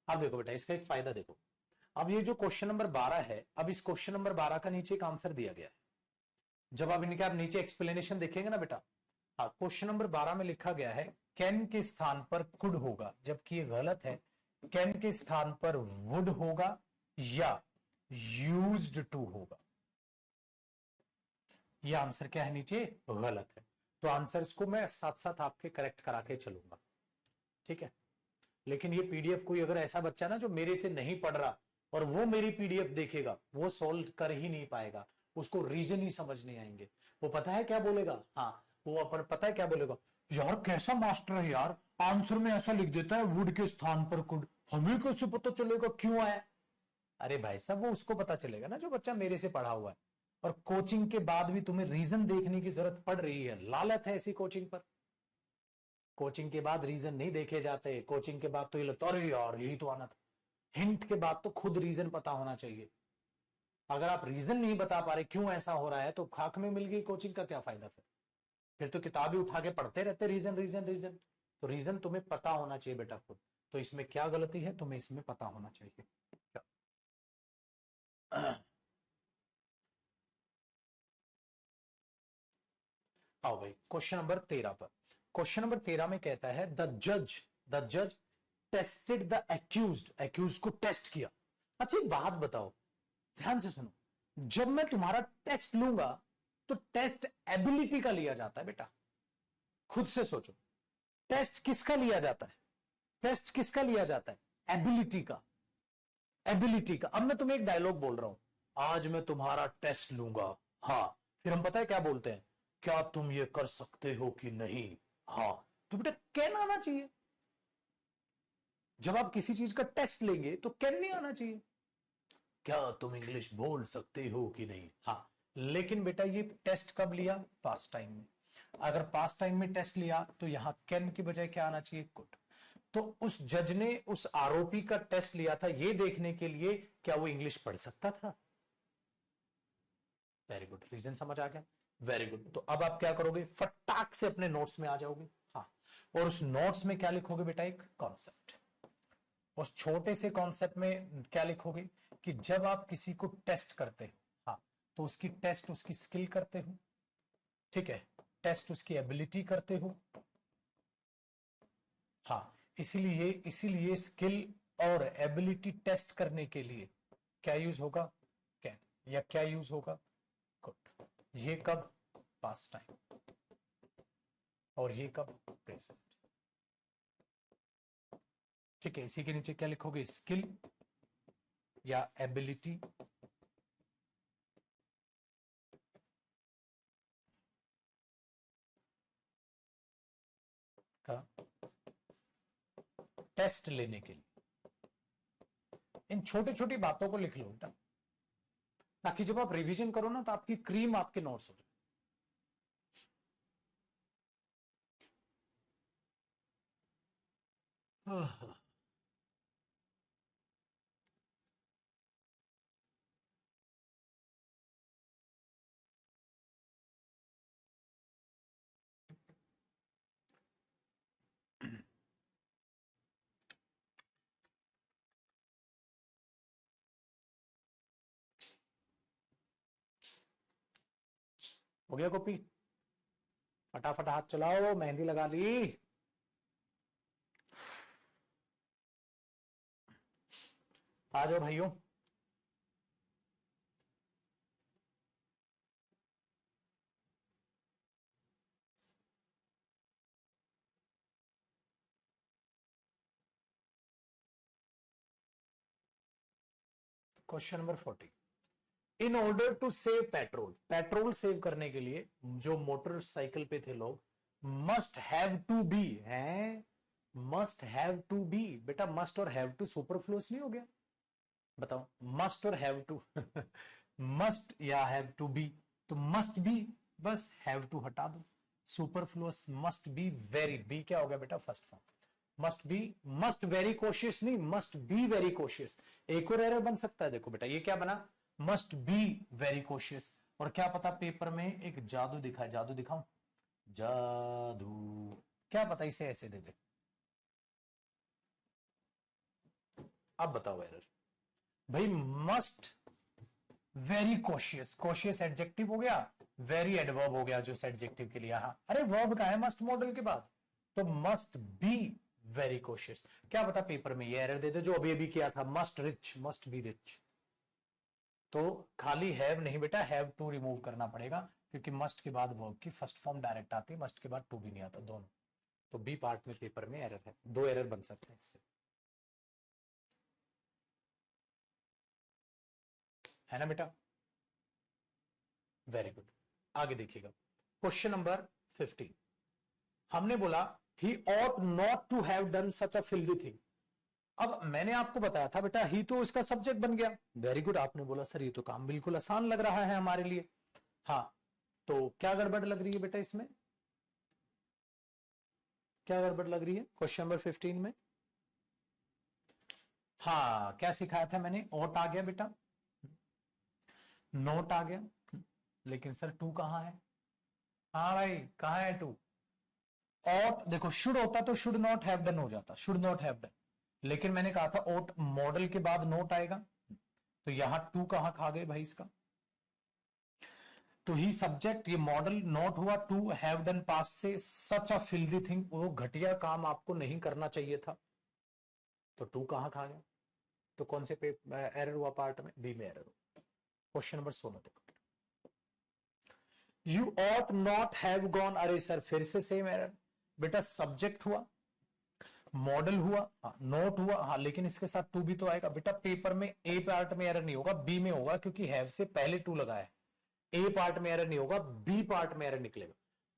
अब देखो बेटा इसका एक फायदा देखो। अब ये जो क्वेश्चन नंबर 12 है, अब इस क्वेश्चन नंबर 12 का नीचे एक आंसर दिया गया है। जब आप इनके आप नीचे एक्सप्लेनेशन देखेंगे ना बेटा, हाँ क्वेश्चन नंबर 12 में लिखा गया है कैन के स्थान पर कुड होगा, जबकि ये गलत है। कैन के स्थान पर वुड होगा या यूज्ड टू होगा। ये आंसर क्या है नीचे, गलत है। तो आंसर्स को मैं साथ साथ आपके करेक्ट करा के चलूंगा, ठीक है। लेकिन ये पीडीएफ कोई अगर ऐसा बच्चा ना जो मेरे से नहीं पढ़ रहा और वो मेरी पीडीएफ देखेगा, वो सॉल्व कर ही नहीं पाएगा। उसको रीजन ही समझ नहीं आएंगे। वो पता है क्या बोलेगा, हाँ वो अपन पता है क्या बोलेगा, यार कैसा मास्टर है यार, आंसर में ऐसा लिख देता है वुड के स्थान पर कुड, हमें कैसे पता चलेगा क्यों आया। अरे भाई साहब वो उसको पता चलेगा ना जो बच्चा मेरे से पढ़ा हुआ है। और कोचिंग के बाद भी तुम्हें रीजन देखने की जरूरत पड़ रही है, लालच है ऐसी कोचिंग पर। कोचिंग के बाद रीजन नहीं देखे जाते, कोचिंग के बाद तो ये लगता अरे यार यही तो आना था। हिंट के बाद तो खुद रीजन पता होना चाहिए। अगर आप रीजन नहीं बता पा रहे क्यों ऐसा हो रहा है, तो खाक में मिल गई कोचिंग का क्या फायदा फिर तो किताब ही उठा के पढ़ते रहते रीजन रीजन रीजन। तो रीजन तुम्हें पता होना चाहिए बेटा खुद। तो इसमें क्या गलती है तुम्हें इसमें पता होना चाहिए। आओ भाई क्वेश्चन नंबर 13 पर। क्वेश्चन नंबर 13 में कहता है द जज टेस्टेड द एक्यूज्ड, एक्यूज को टेस्ट किया। अच्छा एक बात बताओ, ध्यान से सुनो। जब मैं तुम्हारा टेस्ट लूंगा तो टेस्ट एबिलिटी का लिया जाता है बेटा। खुद से सोचो, टेस्ट किसका लिया जाता है? टेस्ट किसका लिया जाता है? एबिलिटी का। एबिलिटी का। अब मैं तुम्हें एक डायलॉग बोल रहा हूं, आज मैं तुम्हारा टेस्ट लूंगा। हाँ, फिर हम पता है क्या बोलते हैं? क्या तुम ये कर सकते हो कि नहीं? हाँ, तो बेटा कहना आना चाहिए। जब आप किसी चीज का टेस्ट लेंगे तो कैन नहीं आना चाहिए। क्या तुम इंग्लिश बोल सकते हो कि नहीं? हाँ, लेकिन बेटा ये टेस्ट कब लिया? पास्ट टाइम में। अगर पास्ट टाइम में टेस्ट लिया तो यहां कैन की बजाय क्या आना चाहिए? कुड। तो उस जज ने उस आरोपी का टेस्ट लिया था ये देखने के लिए क्या वो इंग्लिश पढ़ सकता था। वेरी गुड, रीजन समझ आ गया। Very good. तो अब आप क्या करोगे? फटाक से अपने नोट्स में आ जाओगे। हाँ, और उस नोट्स में क्या लिखोगे बेटा? एक कॉन्सेप्ट। उस छोटे से कॉन्सेप्ट में क्या लिखोगे कि जब आप किसी को टेस्ट करते हो, हाँ, तो उसकी टेस्ट उसकी स्किल करते हो, ठीक है, टेस्ट उसकी एबिलिटी करते हो। हाँ, इसीलिए इसीलिए स्किल और एबिलिटी टेस्ट करने के लिए क्या यूज होगा? कैन। या क्या यूज होगा? गुड। ये कब? Past time. और ये कब? प्रेजेंट। ठीक है, इसी के नीचे क्या लिखोगे? स्किल या एबिलिटी का टेस्ट लेने के लिए। इन छोटी छोटी बातों को लिख लो बेटा, ताकि जब आप रिवीजन करो ना तो आपकी क्रीम आपके नोट्स हो जाए। हो गया कॉपी? फटाफट हाथ चलाओ, मेहंदी लगा ली। आ जाओ भाइयों। Question number 40। In order to save petrol, petrol save करने के लिए जो मोटरसाइकिल पे थे लोग, मस्ट हैव टू बी है। मस्ट हैव टू बी बेटा, मस्ट और हैव टू सुपरफ्लूस नहीं हो गया? बताओ, मस्ट और हैव टू मस्ट या हैव टू बी, तो मस्ट बी, बस हैव टू हटा दो। Superfluous must be very, be क्या हो गया बेटा? First form. Must be, must very cautious नहीं, मस्ट बी वेरी कोशियस। एक और एरर बन सकता है, देखो बेटा ये क्या बना? Must be very cautious. और क्या पता पेपर में एक जादू दिखाए, जादू दिखाऊं? जादू, क्या पता इसे ऐसे दे दे। अब बताओ एरर। भाई must very cautious, cautious adjective हो गया, वेरी एडवर्ब हो गया जो एडजेक्टिव के लिए। हाँ, अरे वर्ब का है मस्ट मॉडल के बाद, तो मस्ट बी वेरी कोशियस। क्या पता पेपर में ये एरर दे दे जो अभी अभी किया था, must rich, must be rich. तो खाली हैव नहीं बेटा, हैव टू रिमूव करना पड़ेगा, क्योंकि मस्ट के बाद वर्ब की फर्स्ट फॉर्म डायरेक्ट आती है, मस्ट के बाद टू भी नहीं आता, दोनों। तो बी पार्ट में पेपर में एरर है, दो एरर बन सकते हैं इससे, है ना बेटा? Very good. आगे देखिएगा, क्वेश्चन नंबर 15। हमने बोला ही ought not to have done such a filthy thing। अब मैंने आपको बताया था बेटा ही तो इसका सब्जेक्ट बन गया। वेरी गुड, आपने बोला सर ये तो काम बिल्कुल आसान लग रहा है हमारे लिए। हाँ, तो क्या गड़बड़ लग रही है बेटा इसमें? क्या गड़बड़ लग रही है क्वेश्चन नंबर 15 में? हाँ, क्या सिखाया था मैंने? ought आ गया बेटा, नोट आ गया, लेकिन सर टू कहां है? हाँ भाई, कहां है टू? ought देखो, शुड होता तो शुड नॉट हैव डन हो जाता, शुड नॉट हैव डन, लेकिन मैंने कहा था ought मॉडल के बाद नोट आएगा, तो यहां टू कहां खा गए भाई इसका? तो ही सब्जेक्ट, ये मॉडल नोट हुआ, टू हैव डन पास्ट से, सच अ फिल्दी थिंग, वो घटिया काम आपको नहीं करना चाहिए था, तो टू कहां खा गया? तो कौन से पे एरर हुआ? पार्ट में बी में एरर हुआ। क्वेश्चन नंबर 16 देखो, you ought not have gone, अरे सर फिर से सेम एरर। बेटा सब्जेक्ट हुआ, मॉडल हुआ, नोट हुआ, हाँ लेकिन इसके साथ टू भी तो आएगा बेटा। पेपर में ए पार्ट में एरर नहीं होगा, बी में होगा, क्योंकि हैव से पहले टू लगा है। ए पार्ट में एरर नहीं होगा, बी पार्ट में एरर निकलेगा।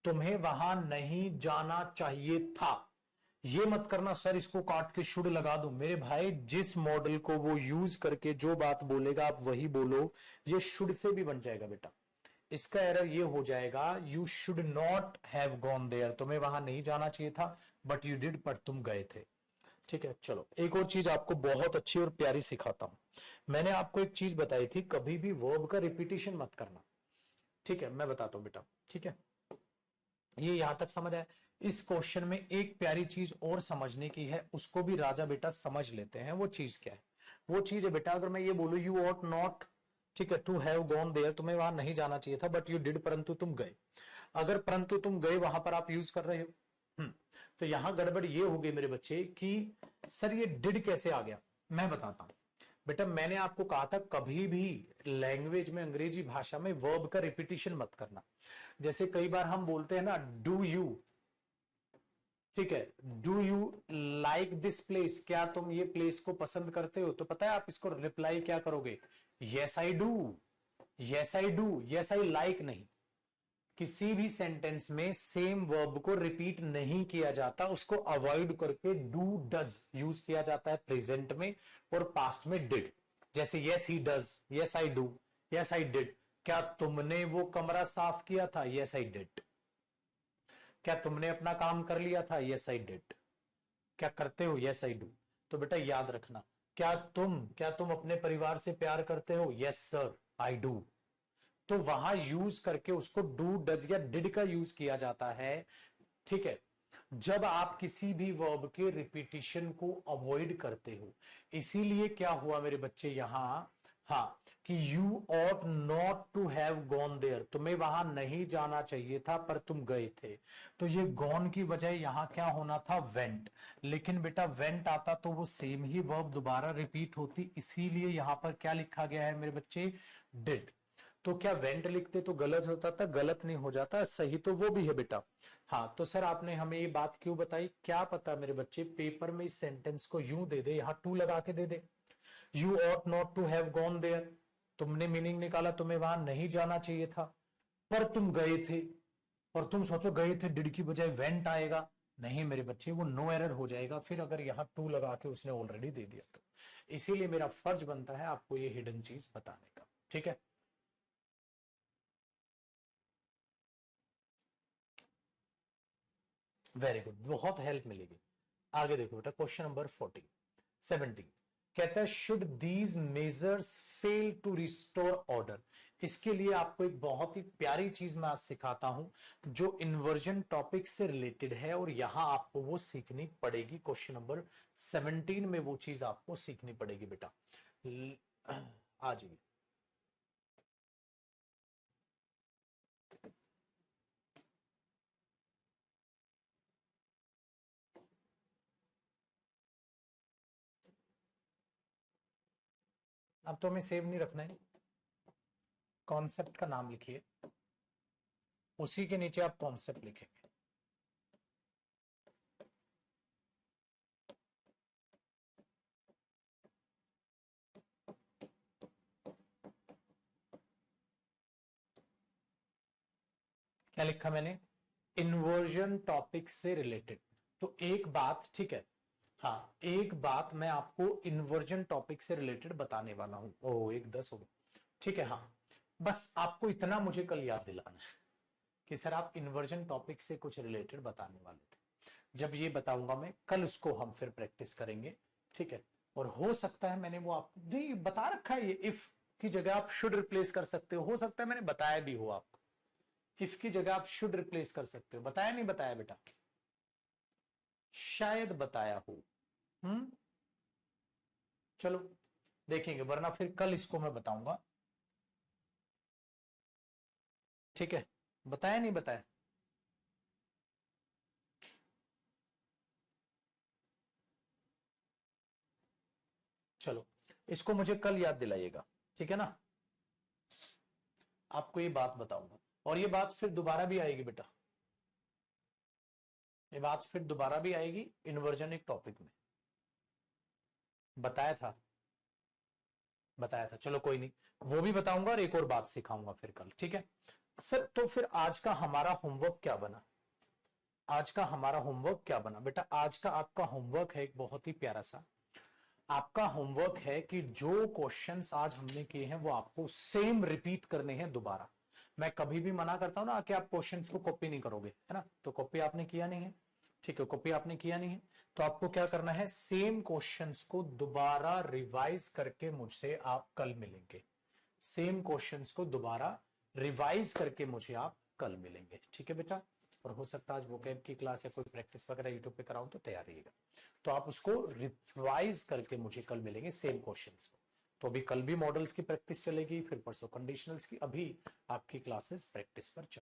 तुम्हें वहां नहीं जाना चाहिए था। ये मत करना सर इसको काट के शुड लगा दो, मेरे भाई जिस मॉडल को वो यूज करके जो बात बोलेगा आप वही बोलो। ये शुड से भी बन जाएगा बेटा। इसका एरर ये हो जाएगा, you should not have gone there, तुम्हें वहां नहीं जाना चाहिए था, बट यू डिड, पर तुम गए थे। ठीक है, चलो एक और चीज आपको बहुत अच्छी और प्यारी सिखाता हूं। मैंने आपको एक चीज बताई थी, कभी भी वर्ब का रिपीटिशन मत करना। ठीक है, मैं बताता हूं बेटा। ठीक है, ये यहां तक समझ आया। इस क्वेश्चन में एक प्यारी चीज और समझने की है, उसको भी राजा बेटा समझ लेते हैं। वो चीज क्या है? वो चीज है बेटा, अगर मैं ये बोलूं यू ऑट नॉट, ठीक है, टू हैव गॉन देयर, तुम्हें वहां नहीं जाना चाहिए था, बट यू डिड, परंतु तुम गए। अगर परंतु तुम गए वहां पर आप यूज कर रहे हो, तो यहां गड़बड़ ये हो गई मेरे बच्चे कि सर ये डिड कैसे आ गया। मैं बताता हूं बेटा, मैंने आपको कहा था कभी भी लैंग्वेज में, अंग्रेजी भाषा में वर्ब का रिपीटिशन मत करना। जैसे कई बार हम बोलते हैं ना, डू यू, ठीक है, do you like this place, क्या तुम ये प्लेस को पसंद करते हो? तो पता है आप इसको रिप्लाई क्या करोगे? Yes I do, yes I do, yes I like नहीं। किसी भी सेंटेंस में सेम वर्ब को रिपीट नहीं किया जाता, उसको अवॉइड करके डू डज यूज किया जाता है प्रेजेंट में और पास्ट में डिड। जैसे yes he does, yes I do, yes I did. क्या तुमने वो कमरा साफ किया था? Yes I did. क्या तुमने अपना काम कर लिया था? Yes I did. क्या करते हो? Yes I do. तो बेटा याद रखना, क्या तुम अपने परिवार से प्यार करते हो? Yes sir I do. तो वहां यूज करके उसको डू डज या डिड का यूज किया जाता है। ठीक है, जब आप किसी भी वर्ब के रिपीटिशन को अवॉइड करते हो। इसीलिए क्या हुआ मेरे बच्चे यहां, हाँ, कि you ought not to have gone there, तुम्हें वहां नहीं जाना चाहिए था पर तुम गए थे। तो ये गॉन की वजह यहां क्या होना था? वेंट। लेकिन बेटा वेंट आता तो वो सेम ही वर्ब दोबारा रिपीट होती, इसीलिए यहां पर क्या लिखा गया है मेरे बच्चे? डिड। तो क्या वेंट लिखते तो गलत होता था? गलत नहीं हो जाता, सही तो वो भी है बेटा। हाँ, तो सर आपने हमें ये बात क्यों बताई? क्या पता मेरे बच्चे पेपर में इस सेंटेंस को यूं दे दे, यहां टू लगा के दे दे, you ought not to have gone there. तुमने मीनिंग निकाला, तुम्हें वहां नहीं जाना चाहिए था पर तुम गए थे, और तुम सोचो गए थे डिड की बजाय वेंट आएगा। नहीं मेरे बच्चे, वो नो एरर हो जाएगा फिर अगर यहां टू लगा के उसने ऑलरेडी दे दिया तो। इसीलिए मेरा फर्ज बनता है आपको ये हिडन चीज बताने का। ठीक है, वेरी गुड, बहुत हेल्प मिलेगी। आगे देखो बेटा, क्वेश्चन नंबर 17 कहता है should these measures fail to restore order. इसके लिए आपको एक बहुत ही प्यारी चीज मैं आज सिखाता हूं, जो इन्वर्जन टॉपिक से रिलेटेड है, और यहां आपको वो सीखनी पड़ेगी। क्वेश्चन नंबर 17 में वो चीज आपको सीखनी पड़ेगी बेटा। आ जाइए। अब तो हमें सेव नहीं रखना है, कॉन्सेप्ट का नाम लिखिए, उसी के नीचे आप कॉन्सेप्ट लिखेंगे। क्या लिखा मैंने? इन्वर्जन टॉपिक से रिलेटेड। तो एक बात, ठीक है, हाँ एक बात मैं आपको इन्वर्जन टॉपिक से रिलेटेड बताने वाला हूं। ओ एक 10 हो गया, ठीक है, हाँ। बस आपको इतना मुझे कल याद दिलाना है कि सर आप इन्वर्जन टॉपिक से कुछ रिलेटेड बताने वाले थे। जब ये बताऊंगा मैं कल, उसको हम फिर प्रैक्टिस करेंगे। ठीक है, और हो सकता है मैंने वो आपको नहीं बता रखा है, ये इफ की जगह आप शुड रिप्लेस कर सकते हो सकता है मैंने बताया भी हो आपको। इफ की जगह आप शुड रिप्लेस कर सकते हो, बताया नहीं बताया बेटा? शायद बताया हो। हम्म, चलो देखेंगे, वरना फिर कल इसको मैं बताऊंगा। ठीक है, बताया नहीं बताया? चलो इसको मुझे कल याद दिलाइएगा, ठीक है ना? आपको ये बात बताऊंगा, और ये बात फिर दोबारा भी आएगी बेटा। ये बात फिर दोबारा भी आएगी इन्वर्जन एक टॉपिक में, बताया था, बताया था। चलो कोई नहीं, वो भी बताऊंगा और एक और बात सिखाऊंगा फिर कल, ठीक है सर। तो फिर आज का हमारा होमवर्क क्या बना? आज का हमारा होमवर्क क्या बना बेटा? आज का आपका होमवर्क है एक बहुत ही प्यारा सा, आपका होमवर्क है कि जो क्वेश्चंस आज हमने किए हैं वो आपको सेम रिपीट करने हैं दोबारा। मैं कभी भी मना करता हूं ना कि आप क्वेश्चंस को कॉपी नहीं करोगे, है ना? तो कॉपी आपने किया नहीं है, ठीक है, कॉपी आपने किया नहीं है, तो आपको क्या करना है, सेम क्वेश्चंस को दोबारा रिवाइज करके मुझसे आप कल मिलेंगे। सेम क्वेश्चंस को दोबारा रिवाइज करके मुझे आप कल मिलेंगे, ठीक है बेटा? और हो सकता है आज वोकैब की क्लास या कोई प्रैक्टिस वगैरह यूट्यूब पे कराऊं तो तैयार रहिएगा। तो आप उसको रिवाइज करके मुझे कल मिलेंगे सेम क्वेश्चंस को। तो अभी कल भी मॉडल्स की प्रैक्टिस चलेगी, फिर परसों कंडीशनल्स की, अभी आपकी क्लासेस प्रैक्टिस पर चल